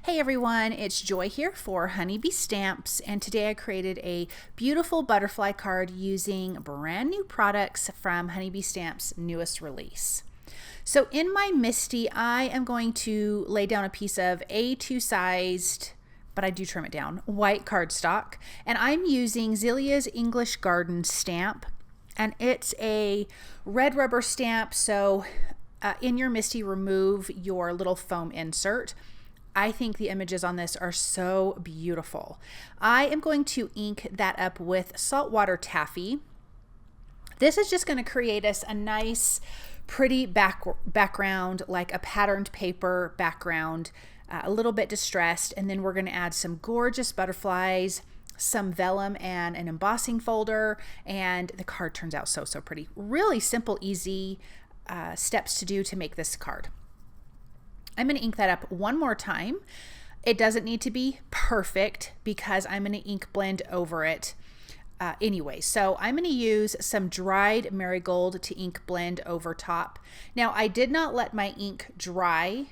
Hey everyone, it's Joy here for Honeybee Stamps, and today I created a beautiful butterfly card using brand new products from Honeybee Stamps' newest release. So in my MISTI, I am going to lay down a piece of A2 sized, but I do trim it down, white cardstock, and I'm using Zelia's English Garden stamp, and it's a red rubber stamp, so in your MISTI, remove your little foam insert. I think the images on this are so beautiful. I am going to ink that up with Saltwater Taffy. This is just going to create us a nice, pretty background, like a patterned paper background, a little bit distressed, and then we're going to add some gorgeous butterflies, some vellum, and an embossing folder, and the card turns out so pretty. Really simple, easy steps to do to make this card. I'm going to ink that up one more time. It doesn't need to be perfect because I'm going to ink blend over it anyway. So I'm going to use some dried Marigold to ink blend over top. Now I did not let my ink dry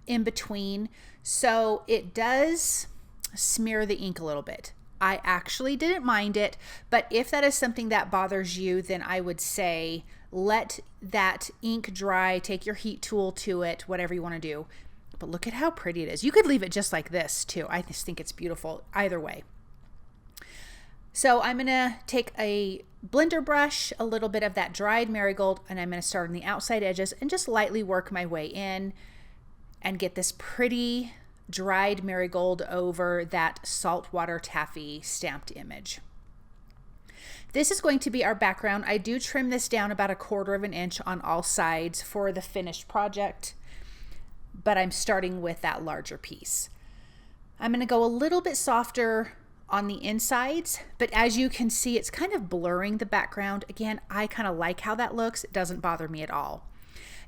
in between, so it does smear the ink a little bit. I actually didn't mind it, but if that is something that bothers you, then I would say let that ink dry, take your heat tool to it, whatever you want to do. But look at how pretty it is. You could leave it just like this too. I just think it's beautiful either way. So I'm going to take a blender brush, a little bit of that dried Marigold, and I'm going to start on the outside edges and just lightly work my way in and get this pretty dried Marigold over that Saltwater Taffy stamped image. This is going to be our background. I do trim this down about 1/4 inch on all sides for the finished project, but I'm starting with that larger piece. I'm going to go a little bit softer on the insides, but as you can see, it's kind of blurring the background. Again, I kind of like how that looks. It doesn't bother me at all.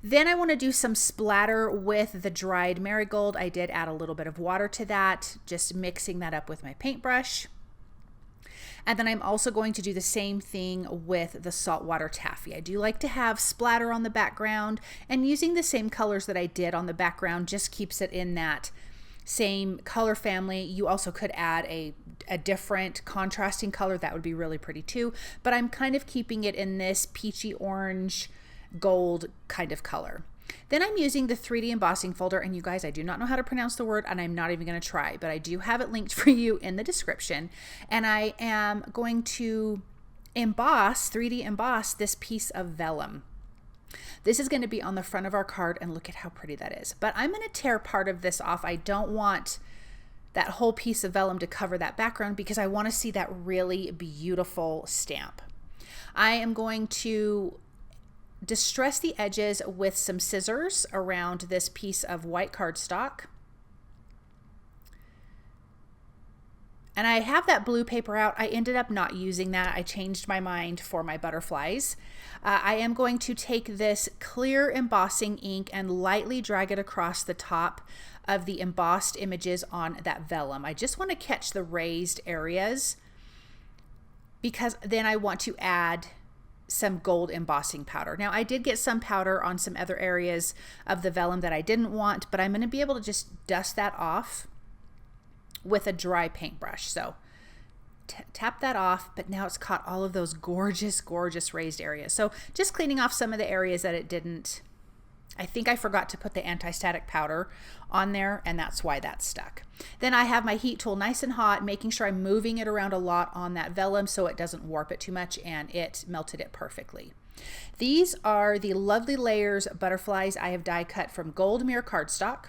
Then I want to do some splatter with the dried Marigold. I did add a little bit of water to that, just mixing that up with my paintbrush. And then I'm also going to do the same thing with the Saltwater Taffy. I do like to have splatter on the background, and using the same colors that I did on the background just keeps it in that same color family. You also could add a different contrasting color. That would be really pretty too, but I'm kind of keeping it in this peachy orange gold kind of color. Then I'm using the 3D embossing folder, and you guys, I do not know how to pronounce the word, and I'm not even going to try, but I do have it linked for you in the description. And I am going to emboss, 3D emboss this piece of vellum. This is going to be on the front of our card, and look at how pretty that is. But I'm going to tear part of this off. I don't want that whole piece of vellum to cover that background because I want to see that really beautiful stamp. I am going to distress the edges with some scissors around this piece of white cardstock. And I have that blue paper out. I ended up not using that. I changed my mind for my butterflies. I am going to take this clear embossing ink and lightly drag it across the top of the embossed images on that vellum. I just want to catch the raised areas because then I want to add some gold embossing powder. Now I did get some powder on some other areas of the vellum that I didn't want, but I'm going to be able to just dust that off with a dry paintbrush. So tap that off, but now it's caught all of those gorgeous raised areas. So just cleaning off some of the areas that it didn't. I think I forgot to put the anti-static powder on there, and that's why that's stuck. Then I have my heat tool nice and hot, making sure I'm moving it around a lot on that vellum so it doesn't warp it too much, and it melted it perfectly. These are the Lovely Layers butterflies I have die cut from Gold Mirror cardstock.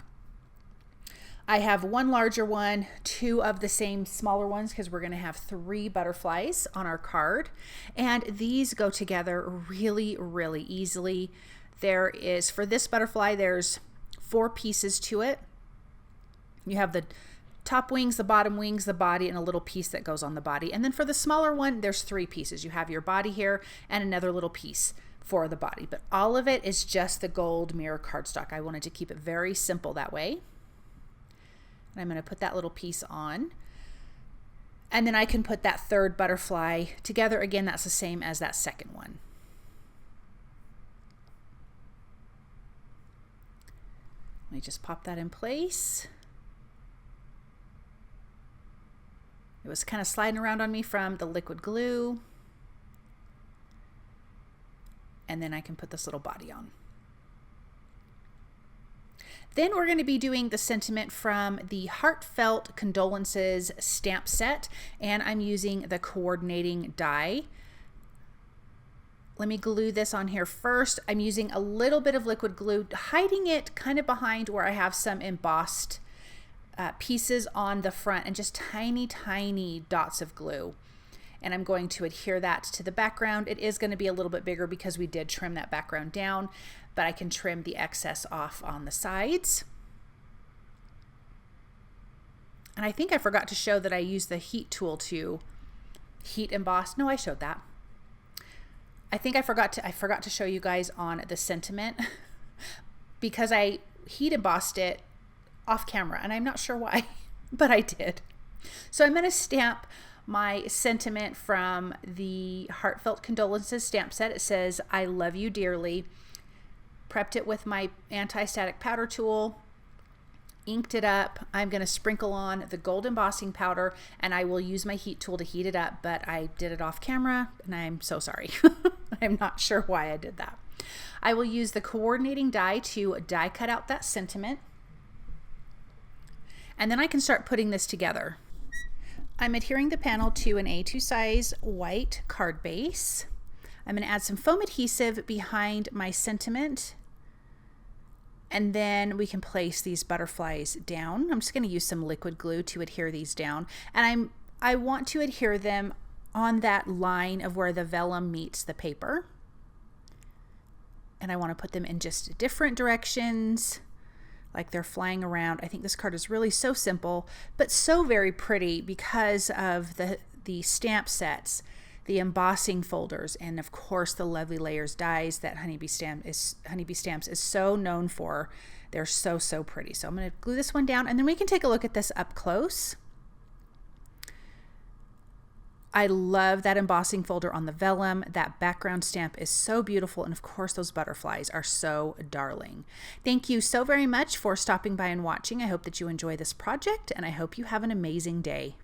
I have one larger one, 2 of the same smaller ones because we're going to have 3 butterflies on our card, and these go together really easily. There is, for this butterfly, there's 4 pieces to it. You have the top wings, the bottom wings, the body, and a little piece that goes on the body. And then for the smaller one, there's 3 pieces. You have your body here and another little piece for the body. But all of it is just the Gold Mirror cardstock. I wanted to keep it very simple that way. And I'm going to put that little piece on. And then I can put that 3rd butterfly together. Again, that's the same as that 2nd one. Let me just pop that in place. It was kind of sliding around on me from the liquid glue. And then I can put this little body on. Then we're going to be doing the sentiment from the Heartfelt Condolences stamp set, and I'm using the coordinating die. Let me glue this on here first. I'm using a little bit of liquid glue, hiding it kind of behind where I have some embossed pieces on the front, and just tiny, tiny dots of glue. And I'm going to adhere that to the background. It is going to be a little bit bigger because we did trim that background down, but I can trim the excess off on the sides. And I think I forgot to show that I used the heat tool to heat emboss. No, I showed that. I think I forgot to show you guys on the sentiment because I heat embossed it off camera, and I'm not sure why, but I did. So I'm going to stamp my sentiment from the Heartfelt Condolences stamp set. It says, "I love you dearly." Prepped it with my anti-static powder tool, inked it up. I'm going to sprinkle on the gold embossing powder, and I will use my heat tool to heat it up, but I did it off camera, and I'm so sorry. I'm not sure why I did that. I will use the coordinating die to die cut out that sentiment, and then I can start putting this together. I'm adhering the panel to an A2 size white card base. I'm going to add some foam adhesive behind my sentiment, and then we can place these butterflies down. I'm just going to use some liquid glue to adhere these down, and I want to adhere them on that line of where the vellum meets the paper, and I want to put them in just different directions, like they're flying around. I think this card is really so simple, but so very pretty because of the stamp sets, the embossing folders, and of course the lovely layers dies that Honeybee Stamps is so known for. They're so, so pretty. So I'm going to glue this one down, and then we can take a look at this up close. I love that embossing folder on the vellum. That background stamp is so beautiful, and of course those butterflies are so darling. Thank you so very much for stopping by and watching. I hope that you enjoy this project, and I hope you have an amazing day.